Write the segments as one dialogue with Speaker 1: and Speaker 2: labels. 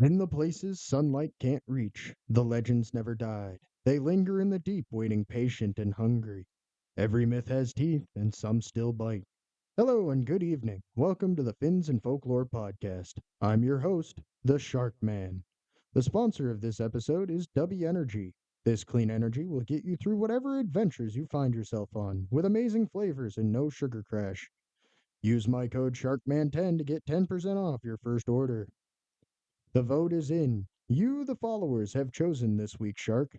Speaker 1: In the places sunlight can't reach, the legends never died. They linger in the deep, waiting patient and hungry. Every myth has teeth, and some still bite. Hello and good evening. Welcome to the Fins and Folklore Podcast. I'm your host, the Shark Man. The sponsor of this episode is W Energy. This clean energy will get you through whatever adventures you find yourself on, with amazing flavors and no sugar crash. Use my code SHARKMAN10 to get 10% off your first order. The vote is in. You, the followers, have chosen this week's shark.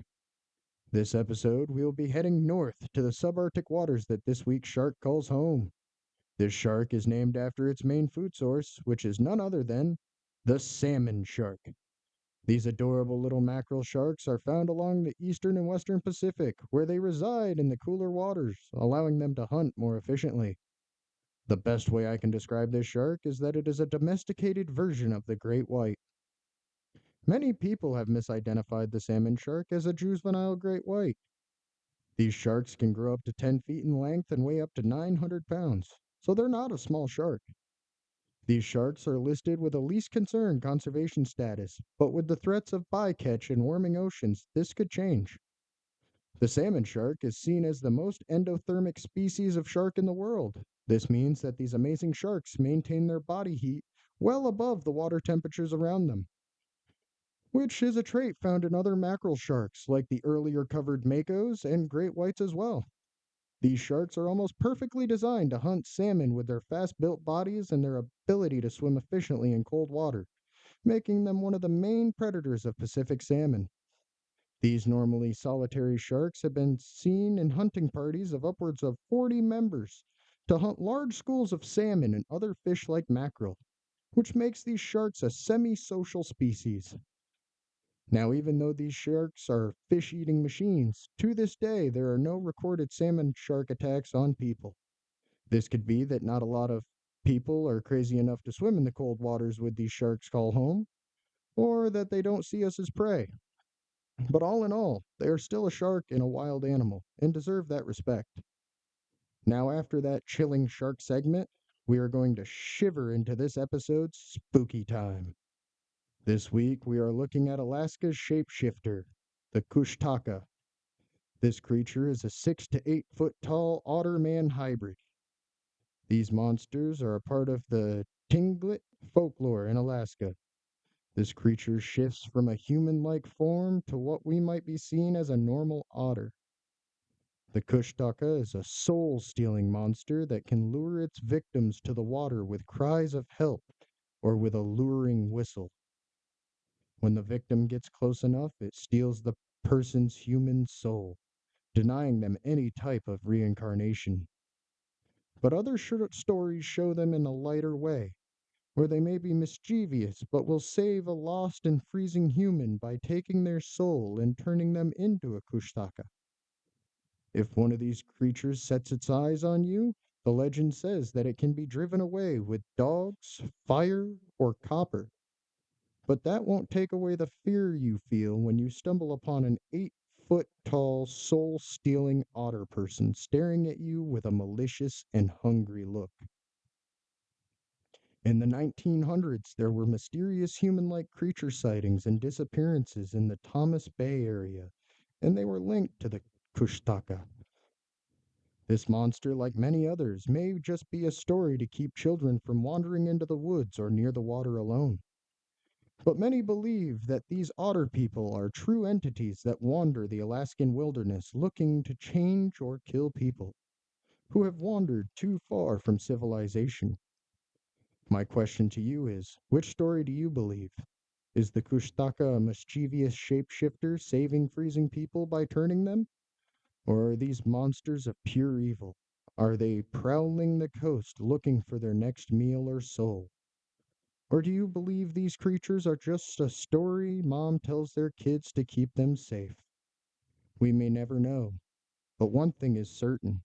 Speaker 1: This episode, we'll be heading north to the subarctic waters that this week's shark calls home. This shark is named after its main food source, which is none other than the salmon shark. These adorable little mackerel sharks are found along the eastern and western Pacific, where they reside in the cooler waters, allowing them to hunt more efficiently. The best way I can describe this shark is that it is a domesticated version of the great white. Many people have misidentified the salmon shark as a juvenile great white. These sharks can grow up to 10 feet in length and weigh up to 900 pounds, so they're not a small shark. These sharks are listed with a least concern conservation status, but with the threats of bycatch in warming oceans, this could change. The salmon shark is seen as the most endothermic species of shark in the world. This means that these amazing sharks maintain their body heat well above the water temperatures around them, which is a trait found in other mackerel sharks like the earlier covered makos and great whites as well. These sharks are almost perfectly designed to hunt salmon with their fast built bodies and their ability to swim efficiently in cold water, making them one of the main predators of Pacific salmon. These normally solitary sharks have been seen in hunting parties of upwards of 40 members to hunt large schools of salmon and other fish like mackerel, which makes these sharks a semi social species. Now, even though these sharks are fish eating machines, to this day there are no recorded salmon shark attacks on people. This could be that not a lot of people are crazy enough to swim in the cold waters with these sharks call home, or that they don't see us as prey. But all in all, they are still a shark and a wild animal, and deserve that respect. Now, after that chilling shark segment, we are going to shiver into this episode's spooky time. This week, we are looking at Alaska's shapeshifter, the Kushtaka. This creature is a 6 to 8 foot tall otter man hybrid. These monsters are a part of the Tlingit folklore in Alaska. This creature shifts from a human like form to what we might be seen as a normal otter. The Kushtaka is a soul stealing monster that can lure its victims to the water with cries of help or with a luring whistle. When the victim gets close enough, it steals the person's human soul, denying them any type of reincarnation. But other short stories show them in a lighter way, where they may be mischievous but will save a lost and freezing human by taking their soul and turning them into a kushtaka. If one of these creatures sets its eyes on you, the legend says that it can be driven away with dogs, fire, or copper. But that won't take away the fear you feel when you stumble upon an 8 foot tall, soul stealing otter person staring at you with a malicious and hungry look. In the 1900s, there were mysterious human like creature sightings and disappearances in the Thomas Bay area, and they were linked to the Kushtaka. This monster, like many others, may just be a story to keep children from wandering into the woods or near the water alone. But many believe that these otter people are true entities that wander the Alaskan wilderness looking to change or kill people who have wandered too far from civilization. My question to you is, which story do you believe? Is the Kushtaka a mischievous shapeshifter saving freezing people by turning them? Or are these monsters of pure evil? Are they prowling the coast looking for their next meal or soul? Or do you believe these creatures are just a story mom tells their kids to keep them safe? We may never know, but one thing is certain.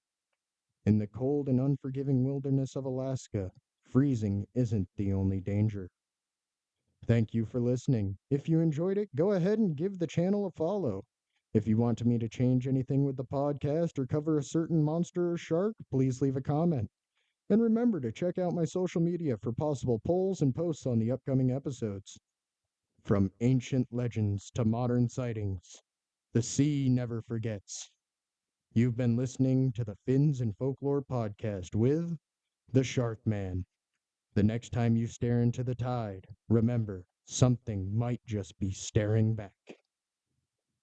Speaker 1: In the cold and unforgiving wilderness of Alaska, freezing isn't the only danger. Thank you for listening. If you enjoyed it, go ahead and give the channel a follow. If you want me to change anything with the podcast or cover a certain monster or shark, please leave a comment. And remember to check out my social media for possible polls and posts on the upcoming episodes. From ancient legends to modern sightings, the sea never forgets. You've been listening to the Fins and Folklore podcast with the Shark Man. The next time you stare into the tide, remember, something might just be staring back.